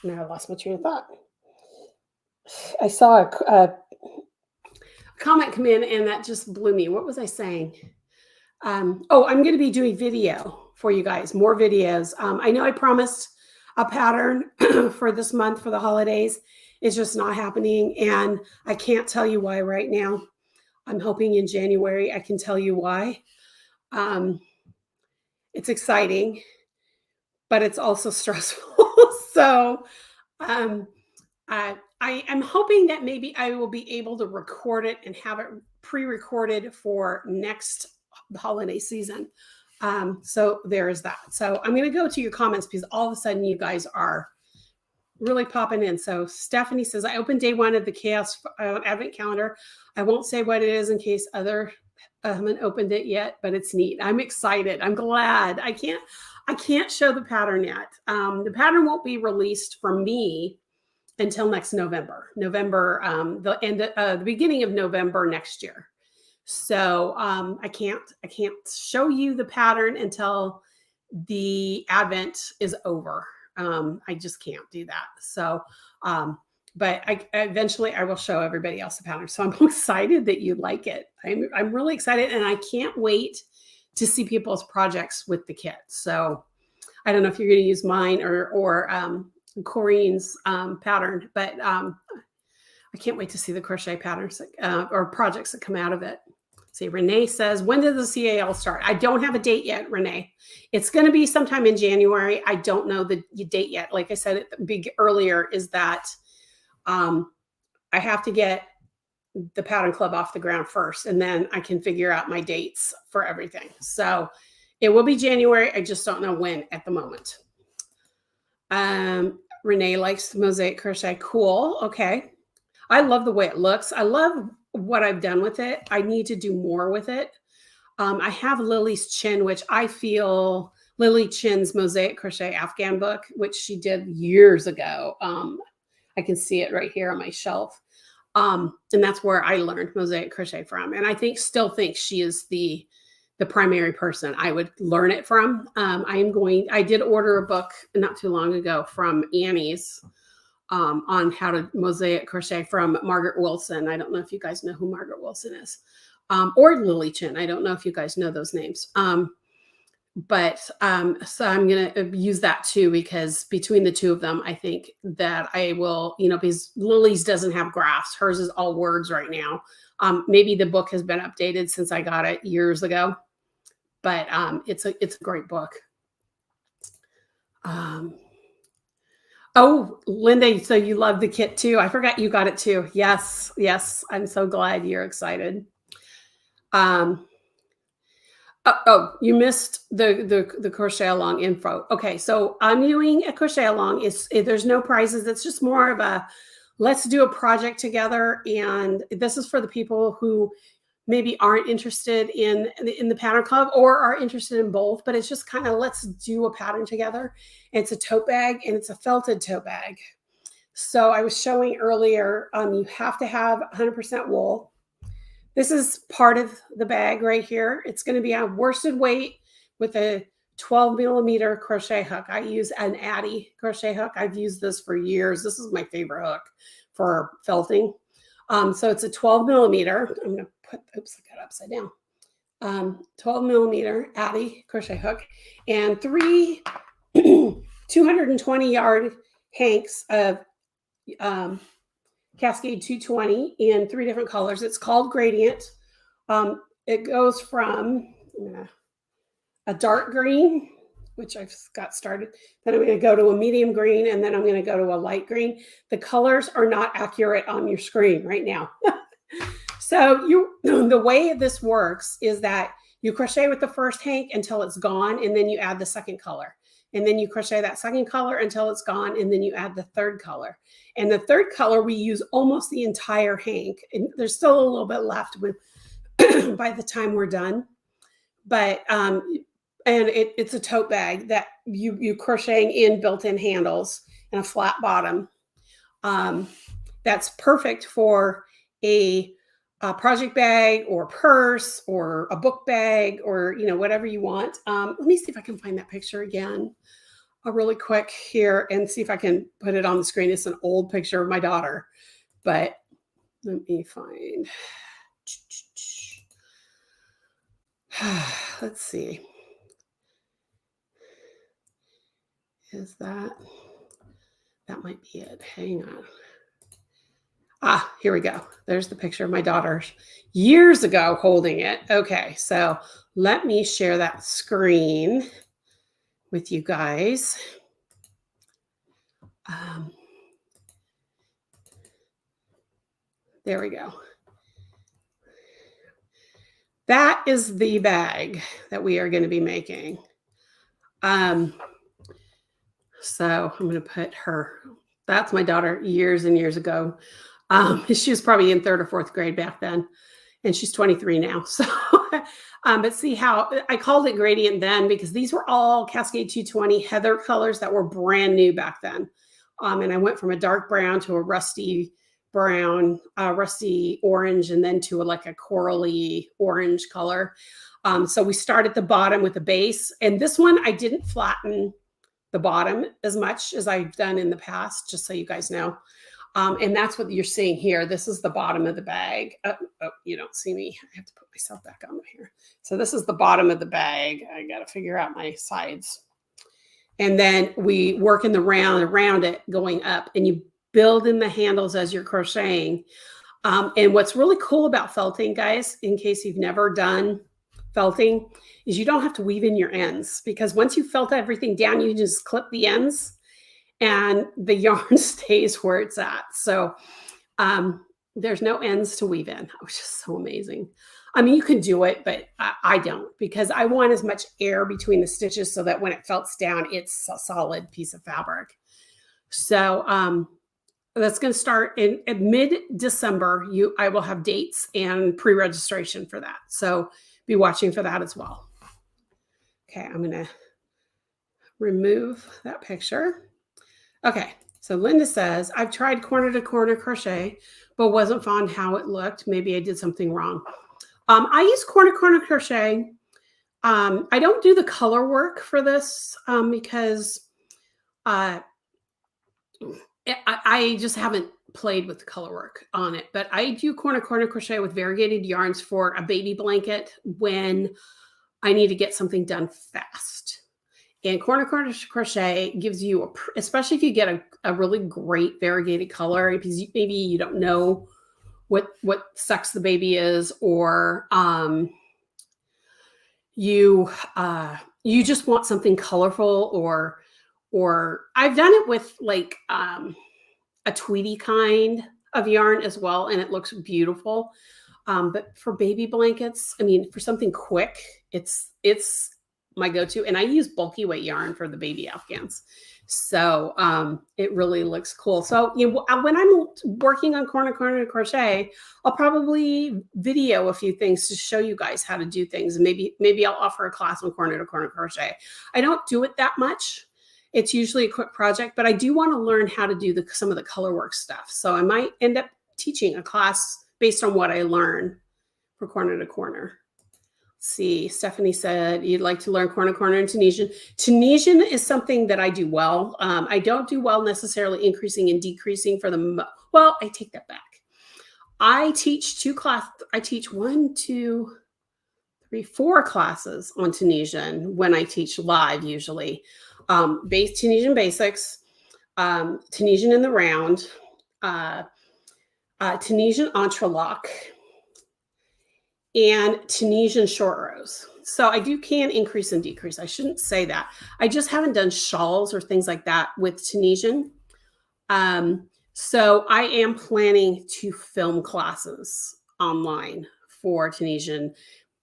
I lost my train of thought. I saw a comment come in and that just blew me. What was I saying? I'm going to be doing video for you guys, more videos. I know I promised a pattern for this month for the holidays. It's just not happening, and I can't tell you why right now. I'm hoping in January I can tell you why. It's exciting, but it's also stressful. So I am hoping that maybe I will be able to record it and have it pre-recorded for next holiday season. So there is that. So I'm going to go to your comments, because all of a sudden you guys are really popping in. So Stephanie says, I opened day one of the Chaos Advent Calendar. I won't say what it is in case other haven't opened it yet, but it's neat. I'm excited. I'm glad. I can't show the pattern yet. The pattern won't be released from me until next November, the beginning of November next year. So I can't show you the pattern until the Advent is over. I just can't do that. So, but eventually I will show everybody else the pattern. So I'm excited that you like it. I'm really excited, and I can't wait to see people's projects with the kit. So I don't know if you're going to use mine or Corinne's pattern, but I can't wait to see the crochet patterns or projects that come out of it. See, Renee says, when did the CAL start? I don't have a date yet, Renee. It's going to be sometime in January. I don't know the date yet. Like I said earlier, is that I have to get the pattern club off the ground first, and then I can figure out my dates for everything. So it will be January. I just don't know when at the moment. Renee likes the Mosaic Crochet. Cool. Okay. I love the way it looks. I love what I've done with it. I need to do more with it. I have Lily's Chin, which I feel Lily Chin's Mosaic Crochet Afghan book, which she did years ago. I can see it right here on my shelf. And that's where I learned Mosaic Crochet from. And I still think she is the primary person I would learn it from. I did order a book not too long ago from Annie's on how to Mosaic Crochet from Margaret Wilson. I don't know if you guys know who Margaret Wilson is, or Lily Chin. I don't know if you guys know those names. But so I'm going to use that too, because between the two of them, I think that I will, because Lily's doesn't have graphs. Hers is all words right now. Maybe the book has been updated since I got it years ago, but it's a great book. Oh, Linda, so you love the kit too. I forgot you got it too. Yes, yes. I'm so glad you're excited. You missed the crochet along info. Okay, so I'm doing a crochet along. There's no prizes. It's just more of a let's do a project together. And this is for the people who maybe aren't interested in the pattern club or are interested in both, but it's just kind of let's do a pattern together. It's a tote bag, and it's a felted tote bag. So I was showing earlier, you have to have 100% wool. This is part of the bag right here. It's going to be a worsted weight with a 12 millimeter crochet hook. I use an Addy crochet hook. I've used this for years. This is my favorite hook for felting. So it's a 12 millimeter. I'm going to put, oops, I got it upside down. 12 millimeter Addy crochet hook and 3 220 yard hanks of Cascade 220 in 3 different colors. It's called Gradient. It goes from a dark green, which I've got started. Then I'm going to go to a medium green, and then I'm going to go to a light green. The colors are not accurate on your screen right now. So the way this works is that you crochet with the first hank until it's gone, and then you add the second color. And then you crochet that second color until it's gone, and then you add the third color. And the third color, we use almost the entire hank. And there's still a little bit left by the time we're done. But and it's a tote bag that you crocheting in built-in handles and a flat bottom. That's perfect for a project bag or purse or a book bag or whatever you want. Let me see if I can find that picture again really quick here and see if I can put it on the screen. It's an old picture of my daughter, but let me find. Let's see. Is that might be it. Hang on. Here we go. There's the picture of my daughter years ago holding it. Okay, so let me share that screen with you guys. There we go. That is the bag that we are going to be making. So I'm going to put her. That's my daughter years and years ago. She was probably in 3rd or 4th grade back then, and she's 23 now. So, but see how I called it Gradient then because these were all Cascade 220 Heather colors that were brand new back then. And I went from a dark brown to a rusty brown, rusty orange, and then to like a corally orange color. So we start at the bottom with the base, and this one I didn't flatten the bottom as much as I've done in the past, just so you guys know. And that's what you're seeing here. This is the bottom of the bag. Oh, you don't see me. I have to put myself back on here. So this is the bottom of the bag. I got to figure out my sides. And then we work in the round around it going up, and you build in the handles as you're crocheting. And what's really cool about felting, guys, in case you've never done felting, is you don't have to weave in your ends, because once you felt everything down, you just clip the ends and the yarn stays where it's at. So there's no ends to weave in, which is so amazing. I mean, you can do it, but I don't, because I want as much air between the stitches so that when it felts down, it's a solid piece of fabric. So that's going to start in mid-December. I will have dates and pre-registration for that. So be watching for that as well. Okay, I'm going to remove that picture. Okay, so Linda says, I've tried corner to corner crochet, but wasn't fond how it looked. Maybe I did something wrong. I use corner crochet. I don't do the color work for this because I just haven't played with the color work on it. But I do corner crochet with variegated yarns for a baby blanket when I need to get something done fast. And corner crochet gives you, especially if you get a really great variegated color, because maybe you don't know what sex the baby is, or you just want something colorful, or I've done it with like a tweedy kind of yarn as well, and it looks beautiful. But for baby blankets, I mean, for something quick, it's my go-to. And I use bulky weight yarn for the baby Afghans. So it really looks cool. So when I'm working on corner crochet, I'll probably video a few things to show you guys how to do things. And maybe I'll offer a class on corner crochet. I don't do it that much. It's usually a quick project, but I do want to learn how to do some of the color work stuff. So I might end up teaching a class based on what I learn for corner to corner. Let's see, Stephanie said you'd like to learn corner in Tunisian. Tunisian is something that I do well. I don't do well necessarily increasing and decreasing for the, well, I take that back. I teach I teach 4 classes on Tunisian when I teach live usually. Tunisian basics, Tunisian in the round, Tunisian entrelac, and Tunisian short rows. So I can increase and decrease. I shouldn't say that. I just haven't done shawls or things like that with Tunisian. So I am planning to film classes online for Tunisian,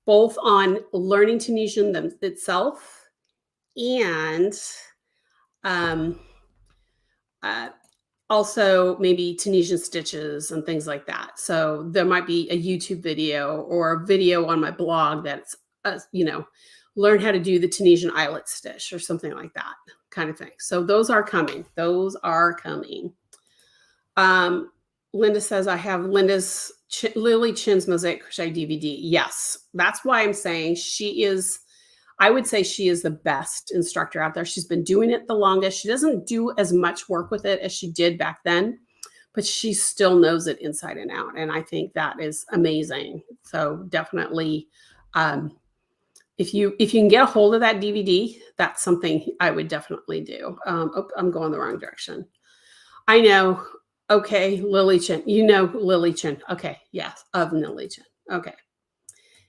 both on learning Tunisian itself and also maybe Tunisian stitches and things like that. So there might be a YouTube video or a video on my blog that's, learn how to do the Tunisian eyelet stitch or something like that kind of thing. So those are coming. Linda says, I have Lily Chin's Mosaic Crochet DVD. Yes, that's why I'm saying I would say she is the best instructor out there. She's been doing it the longest. She doesn't do as much work with it as she did back then, but she still knows it inside and out. And I think that is amazing. So definitely, if you can get a hold of that DVD, that's something I would definitely do. I'm going the wrong direction. I know. Okay, Lily Chin. You know Lily Chin. Okay, yes, of Lily Chin. Okay.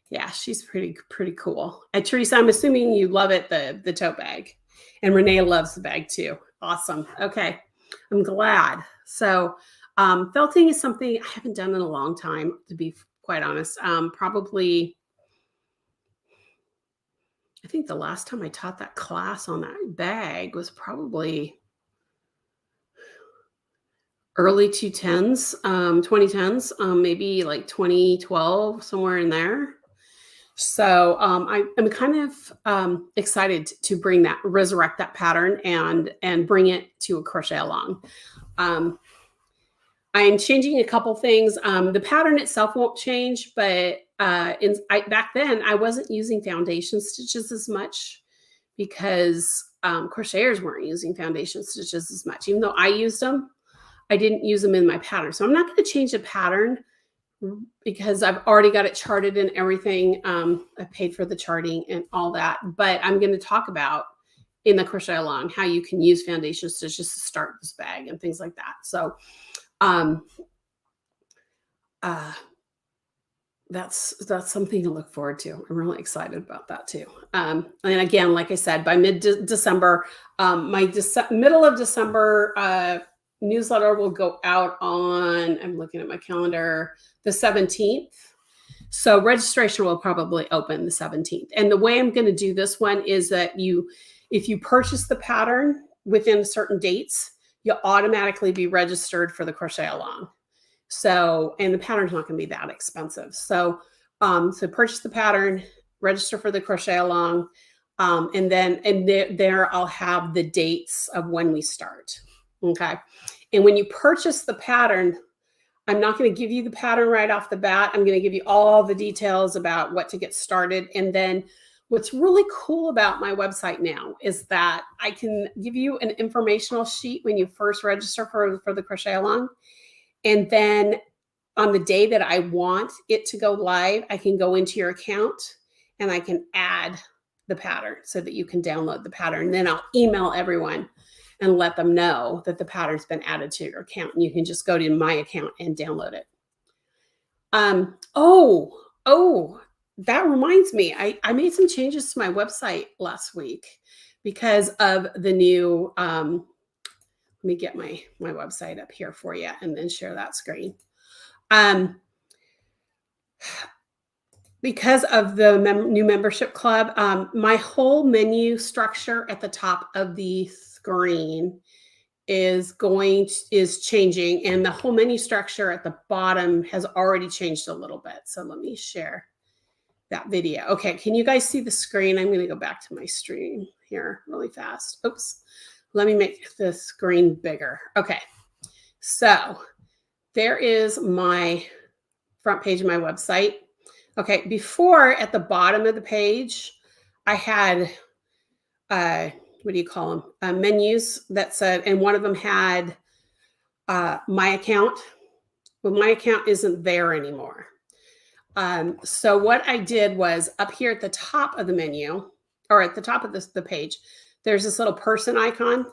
Yeah, she's pretty cool. And Teresa, I'm assuming you love it, the tote bag. And Renee loves the bag too. Awesome. Okay, I'm glad. So felting is something I haven't done in a long time, to be quite honest. Probably, I think the last time I taught that class on that bag was probably early 2010s, maybe like 2012, somewhere in there. So I'm kind of excited to resurrect that pattern and bring it to a crochet along. I'm changing a couple things. The pattern itself won't change, but back then I wasn't using foundation stitches as much because crocheters weren't using foundation stitches as much. Even though I used them, I didn't use them in my pattern. So I'm not going to change the pattern because I've already got it charted and everything. I paid for the charting and all that, but I'm going to talk about in the crochet along how you can use foundation stitches to start this bag and things like that. So that's something to look forward to. I'm really excited about that too. And again, like I said, by mid-December, my middle of December newsletter will go out on, I'm looking at my calendar, the 17th. So registration will probably open the 17th. And the way I'm going to do this one is that if you purchase the pattern within certain dates, you'll automatically be registered for the crochet along. So, and the pattern's not going to be that expensive. So purchase the pattern, register for the crochet along, and there I'll have the dates of when we start. Okay. And when you purchase the pattern, I'm not going to give you the pattern right off the bat. I'm going to give you all the details about what to get started. And then what's really cool about my website now is that I can give you an informational sheet when you first register for the crochet along. And then on the day that I want it to go live, I can go into your account and I can add the pattern so that you can download the pattern. Then I'll email everyone and let them know that the pattern's been added to your account, and you can just go to my account and download it. Oh, that reminds me, I made some changes to my website last week because of the new, let me get my website up here for you and then share that screen. Because of the new membership club, my whole menu structure at the top of the screen is changing, and the whole menu structure at the bottom has already changed a little bit. So let me share that video. Okay, can you guys see the screen? I'm going to go back to my stream here really fast. Oops, let me make the screen bigger. Okay, so there is my front page of my website. Okay, before at the bottom of the page, I had, what do you call them? Menus that said, and one of them had my account. Well, my account isn't there anymore. So what I did was up here at the top of the menu, or at the top of the page, there's this little person icon.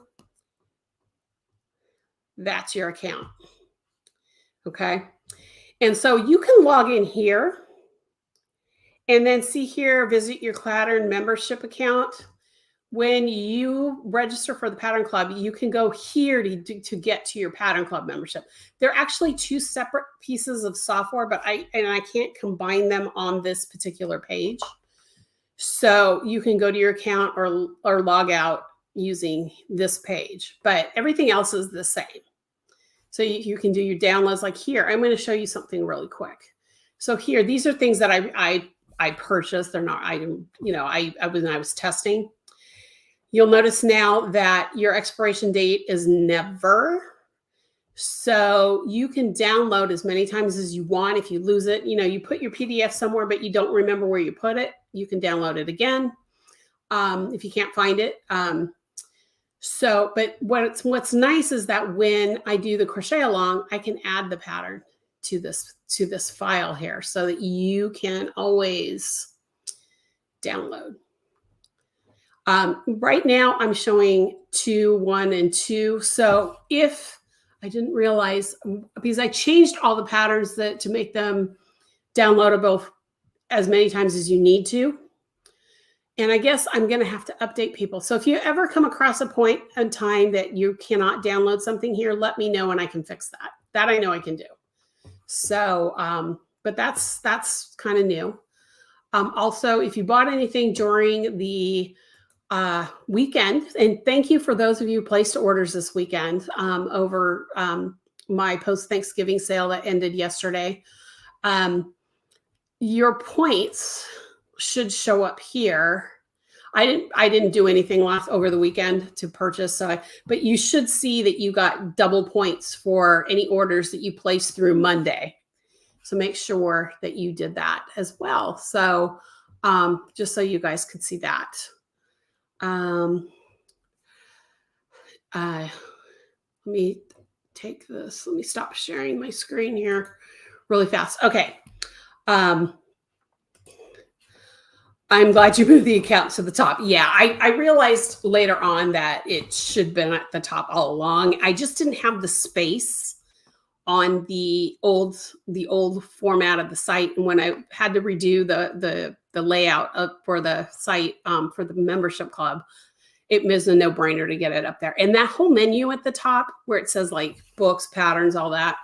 That's your account. Okay. And so you can log in here and then see here, visit your pattern membership account. When you register for the Pattern Club, you can go here to get to your Pattern Club membership. They're actually two separate pieces of software, but I can't combine them on this particular page. So you can go to your account or log out using this page, but everything else is the same. So you can do your downloads like here. I'm going to show you something really quick. So here, these are things that I purchased. They're not item, when I was testing. You'll notice now that your expiration date is never. So you can download as many times as you want. If you lose it, you put your PDF somewhere, but you don't remember where you put it, you can download it again if you can't find it. But what's nice is that when I do the crochet along, I can add the pattern to this file here so that you can always download. Right now I'm showing 2, 1, and 2. So if I didn't realize, because I changed all the patterns to make them downloadable as many times as you need to. And I guess I'm going to have to update people. So if you ever come across a point in time that you cannot download something here, let me know and I can fix that. That I know I can do. So, but that's kind of new. Also, if you bought anything during the weekend, and thank you for those of you who placed orders this weekend over my post-Thanksgiving sale that ended yesterday, your points should show up here. I didn't do anything over the weekend to purchase, but you should see that you got double points for any orders that you placed through Monday. So make sure that you did that as well. So just so you guys could see that. Let me take this. Let me stop sharing my screen here really fast. Okay. I'm glad you moved the account to the top. Yeah, I realized later on that it should have been at the top all along. I just didn't have the space on the old format of the site. And when I had to redo the layout for the site for the membership club, it was a no-brainer to get it up there. And that whole menu at the top where it says like books, patterns, all that,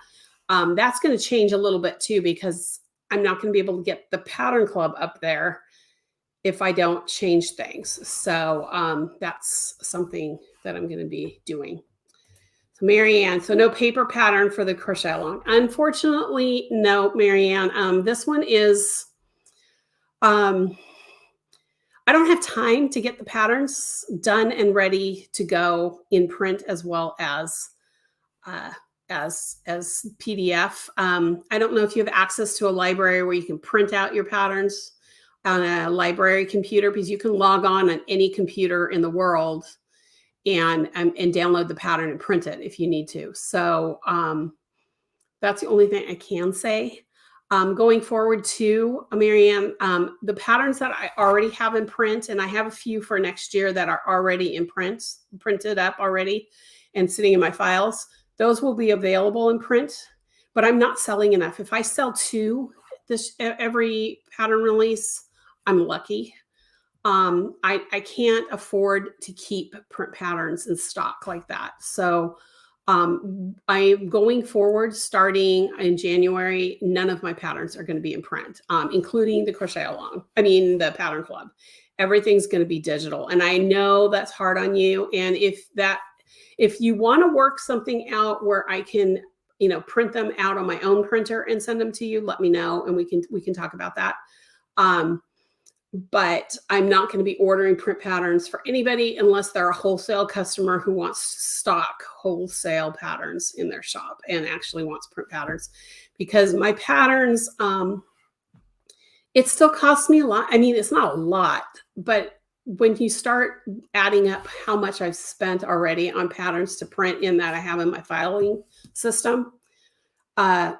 that's going to change a little bit too, because I'm not going to be able to get the Pattern Club up there if I don't change things. So that's something that I'm going to be doing. So Marianne, so no paper pattern for the crochet along. Unfortunately, no, Marianne. This one is, I don't have time to get the patterns done and ready to go in print as well as PDF. I don't know if you have access to a library where you can print out your patterns on a library computer, because you can log on any computer in the world and download the pattern and print it if you need to. So that's the only thing I can say. Going forward too, Marianne, the patterns that I already have in print, and I have a few for next year that are already in print, printed up already and sitting in my files. Those will be available in print, but I'm not selling enough. If I sell 2 every pattern release, I'm lucky. I can't afford to keep print patterns in stock like that. So I'm going forward, starting in January, none of my patterns are going to be in print, including the crochet along. I mean, the pattern club. Everything's going to be digital. And I know that's hard on you. And if you want to work something out where I can, print them out on my own printer and send them to you, let me know. And we can talk about that. But I'm not going to be ordering print patterns for anybody unless they're a wholesale customer who wants to stock wholesale patterns in their shop and actually wants print patterns, because my patterns, it still costs me a lot. I mean, it's not a lot, but when you start adding up how much I've spent already on patterns to print in that I have in my filing system, I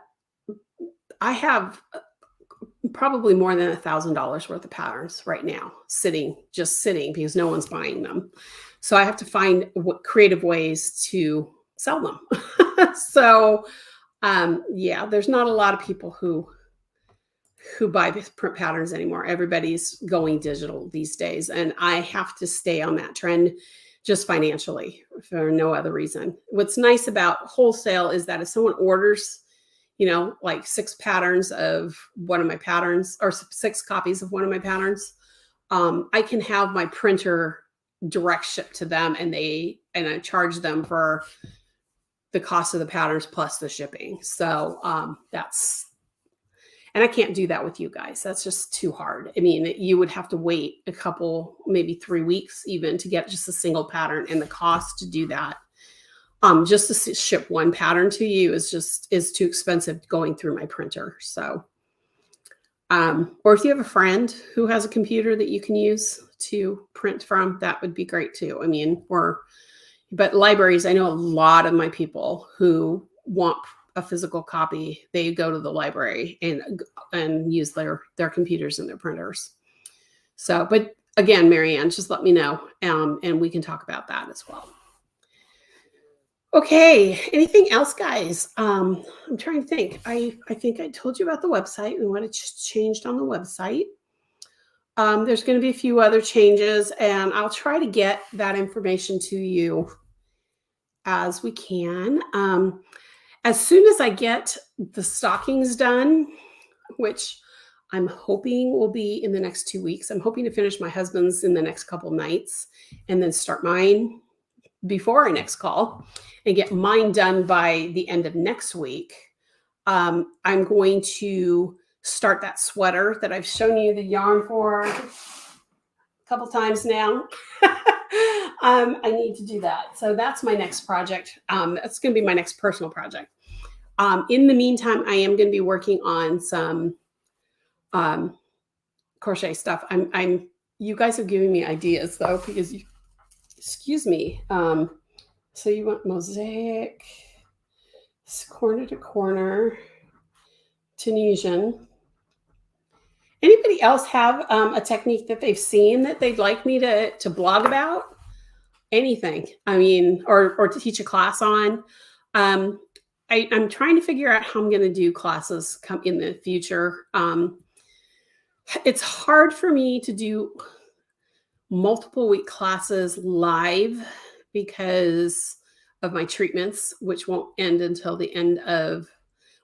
have probably more than $1,000 worth of patterns right now just sitting because no one's buying them. So I have to find creative ways to sell them. So yeah, there's not a lot of people who buy print patterns anymore. Everybody's going digital these days. And I have to stay on that trend just financially for no other reason. What's nice about wholesale is that if someone orders, like 6 patterns of one of my patterns or 6 copies of one of my patterns, I can have my printer direct ship to them and I charge them for the cost of the patterns plus the shipping. So and I can't do that with you guys. That's just too hard. I mean, you would have to wait a couple, maybe 3 weeks even to get just a single pattern, and the cost to do that. Just to ship one pattern to you is too expensive going through my printer. So, or if you have a friend who has a computer that you can use to print from, that would be great too. I mean, but libraries, I know a lot of my people who want a physical copy, they go to the library and use their computers and their printers. So, but again, Marianne, just let me know, and we can talk about that as well. Okay, anything else, guys? I'm trying to think. I think I told you about the website and what it's changed on the website. There's going to be a few other changes, and I'll try to get that information to you as we can. As soon as I get the stockings done, which I'm hoping will be in the next 2 weeks. I'm hoping to finish my husband's in the next couple nights and then start mine before our next call and get mine done by the end of next week. I'm going to start that sweater that I've shown you the yarn for a couple times now. I need to do that. So that's my next project. That's going to be my next personal project. In the meantime, I am going to be working on some crochet stuff. You guys have given me ideas though, because excuse me. So you want mosaic, corner to corner, Tunisian. Anybody else have a technique that they've seen that they'd like me to blog about? Anything, I mean, or to teach a class on. I'm trying to figure out how I'm going to do classes come in the future. It's hard for me to do multiple week classes live because of my treatments, which won't end until the end of,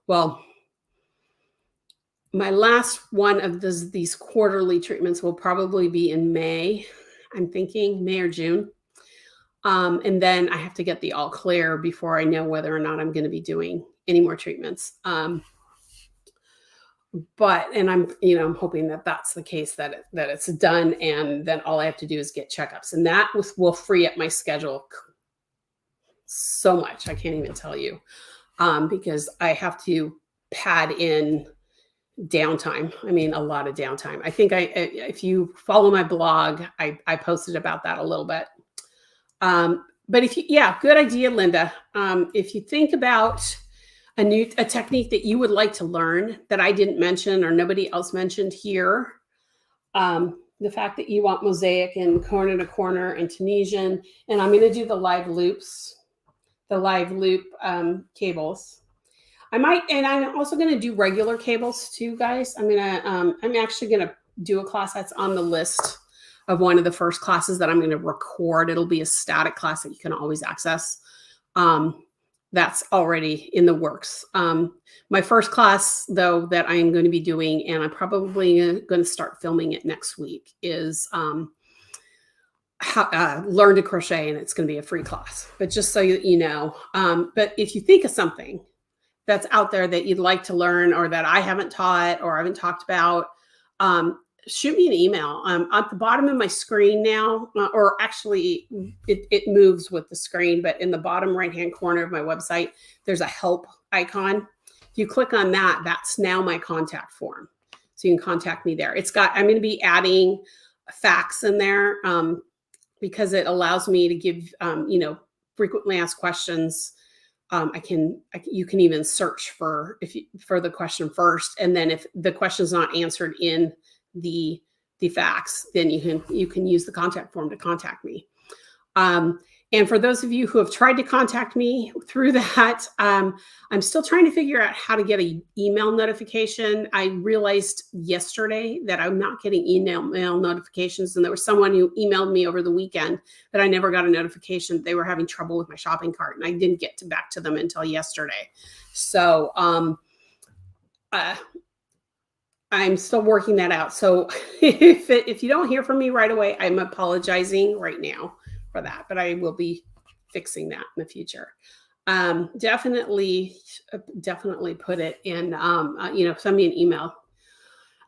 well, my last one of these quarterly treatments will probably be in May. I'm thinking May or June. And then I have to get the all clear before I know whether or not I'm going to be doing any more treatments. And I'm hoping that that's the case, that it's done. And then all I have to do is get checkups, and that will free up my schedule so much. I can't even tell you, because I have to pad in downtime. I mean, a lot of downtime. I think if you follow my blog, I posted about that a little bit. But good idea, Linda. If you think about a technique that you would like to learn that I didn't mention or nobody else mentioned here. The fact that you want mosaic and corner to corner and Tunisian, and I'm going to do the live loops, the live loop cables. I might, and I'm also going to do regular cables too, guys. I'm actually going to do a class that's on the list of one of the first classes that I'm going to record. It'll be a static class that you can always access. That's already in the works. My first class, though, that I'm going to be doing, and I'm probably going to start filming it next week, is learn to crochet, and it's going to be a free class. But just so you know, but if you think of something that's out there that you'd like to learn or that I haven't taught or haven't talked about, shoot me an email. At the bottom of my screen now, or actually it moves with the screen, but in the bottom right-hand corner of my website, there's a help icon. If you click on that, that's now my contact form. So you can contact me there. I'm going to be adding facts in there because it allows me to give, frequently asked questions. You can even search for the question first. And then if the question is not answered in the facts, then you can use the contact form to contact me. And for those of you who have tried to contact me through that, I'm still trying to figure out how to get an email notification. I realized yesterday that I'm not getting email notifications. And there was someone who emailed me over the weekend that I never got a notification. They were having trouble with my shopping cart, and I didn't get back to them until yesterday. So I'm still working that out. So if you don't hear from me right away, I'm apologizing right now for that, but I will be fixing that in the future. Definitely put it in, send me an email.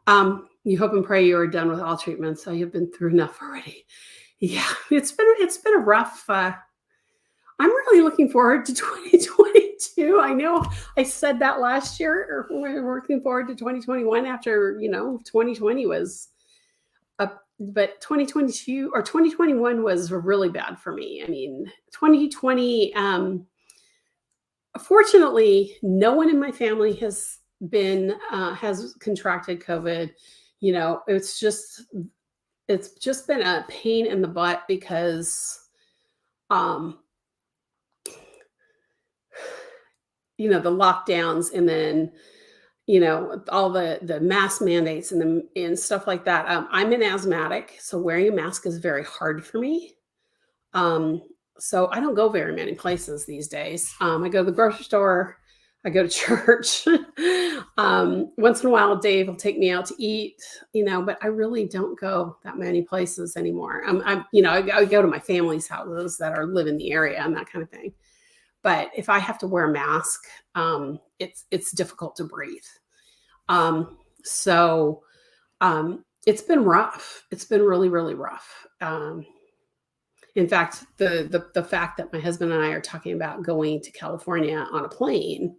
You hope and pray you are done with all treatments. So you've been through enough already. Yeah, it's been a rough, I'm really looking forward to 2022. I know I said that last year, or we're looking forward to 2021 after, 2020 was but 2022 or 2021 was really bad for me. I mean, 2020, fortunately, no one in my family has contracted COVID. It's just been a pain in the butt because, the lockdowns and then, all the mask mandates and stuff like that. I'm an asthmatic, so wearing a mask is very hard for me. So I don't go very many places these days. I go to the grocery store, I go to church. Once in a while, Dave will take me out to eat, but I really don't go that many places anymore. I go to my family's houses that live in the area and that kind of thing. But if I have to wear a mask, it's difficult to breathe. So it's been rough. It's been really, really rough. In fact, the fact that my husband and I are talking about going to California on a plane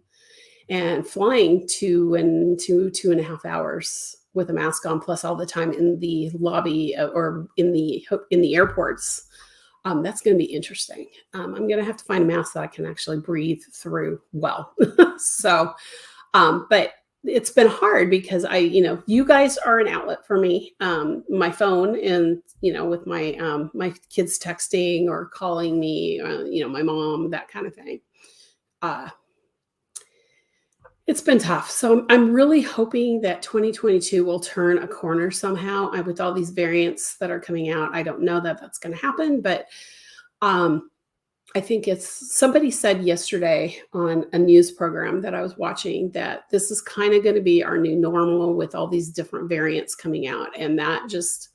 and flying 2.5 hours with a mask on, plus all the time in the lobby or in the airports. That's going to be interesting. I'm going to have to find a mask that I can actually breathe through well. So, but it's been hard because you guys are an outlet for me. My phone and, with my kids texting or calling me, my mom, that kind of thing. It's been tough. So I'm really hoping that 2022 will turn a corner somehow. With all these variants that are coming out, I don't know that that's going to happen, but I think somebody said yesterday on a news program that I was watching that this is kind of going to be our new normal with all these different variants coming out. And that just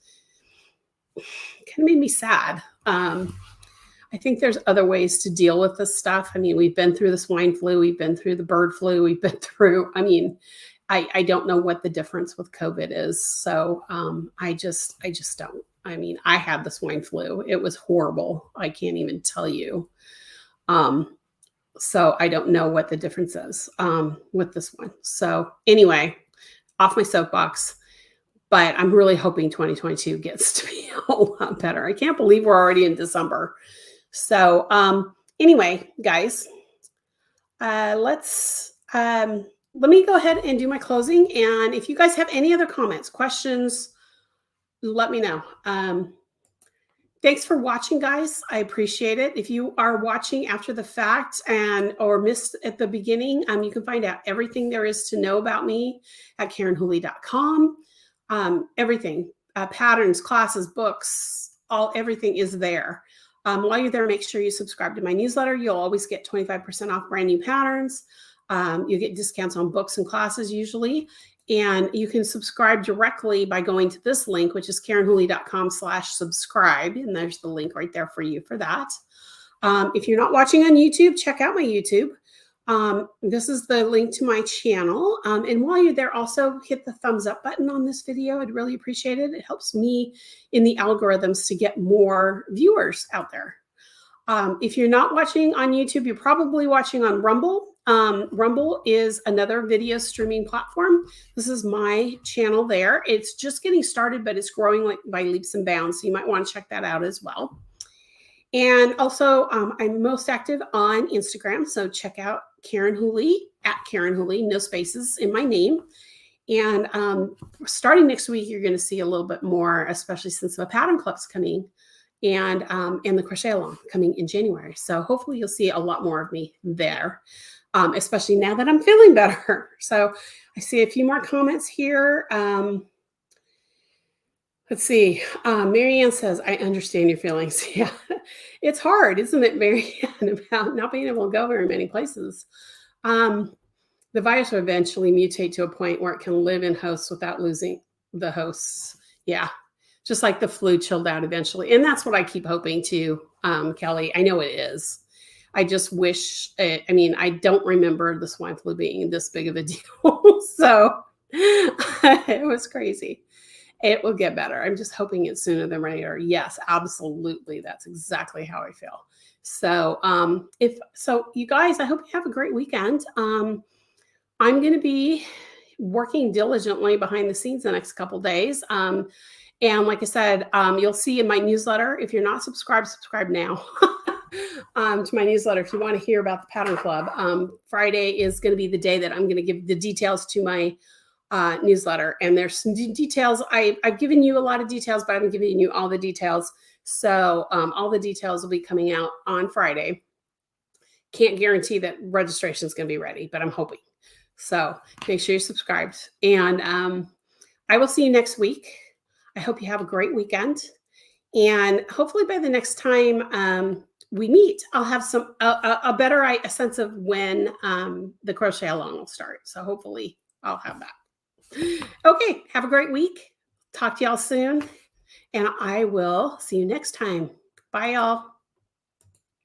kind of made me sad. I think there's other ways to deal with this stuff. I mean, we've been through the swine flu, we've been through the bird flu, we've been through, I don't know what the difference with COVID is. So I just don't. I had the swine flu. It was horrible. I can't even tell you. So I don't know what the difference is with this one. So anyway, off my soapbox. But I'm really hoping 2022 gets to be a whole lot better. I can't believe we're already in December. So anyway, guys, let's let me go ahead and do my closing. And if you guys have any other comments, questions, let me know. Thanks for watching, guys. I appreciate it. If you are watching after the fact or missed at the beginning, you can find out everything there is to know about me at KarenWhooley.com. Everything, patterns, classes, books, everything is there. While you're there, make sure you subscribe to my newsletter. You'll always get 25% off brand new patterns. You get discounts on books and classes usually. And you can subscribe directly by going to this link, which is KarenWhooley.com/subscribe. And there's the link right there for you for that. If you're not watching on YouTube, check out my YouTube. This is the link to my channel. And while you're there, also hit the thumbs up button on this video. I'd really appreciate it. It helps me in the algorithms to get more viewers out there. If you're not watching on YouTube, you're probably watching on Rumble. Rumble is another video streaming platform. This is my channel there. It's just getting started, but it's growing like by leaps and bounds. So you might want to check that out as well. And also, I'm most active on Instagram. So check out Karen Whooley, at Karen Whooley, no spaces in my name. And starting next week, you're going to see a little bit more, especially since the pattern club's coming and the crochet along coming in January. So hopefully you'll see a lot more of me there, especially now that I'm feeling better. So I see a few more comments here. Let's see. Marianne says, I understand your feelings. Yeah, it's hard, isn't it, Marianne, about not being able to go very many places. The virus will eventually mutate to a point where it can live in hosts without losing the hosts. Yeah, just like the flu chilled out eventually. And that's what I keep hoping to, Kelly. I know it is. I just wish, I don't remember the swine flu being this big of a deal. So it was crazy. It will get better. I'm just hoping it's sooner than later. Yes, absolutely. That's exactly how I feel. So you guys, I hope you have a great weekend. I'm going to be working diligently behind the scenes the next couple of days. And like I said, you'll see in my newsletter, if you're not subscribed, subscribe now to my newsletter. If you want to hear about the Pattern Club, Friday is going to be the day that I'm going to give the details to my newsletter. And there's some details. I've given you a lot of details, but I'm giving you all the details. So all the details will be coming out on Friday. Can't guarantee that registration is going to be ready, but I'm hoping. So make sure you're subscribed. And I will see you next week. I hope you have a great weekend. And hopefully by the next time we meet, I'll have a better sense of when the crochet along will start. So hopefully I'll have that. Okay, have a great week. Talk to y'all soon. And I will see you next time. Bye, y'all.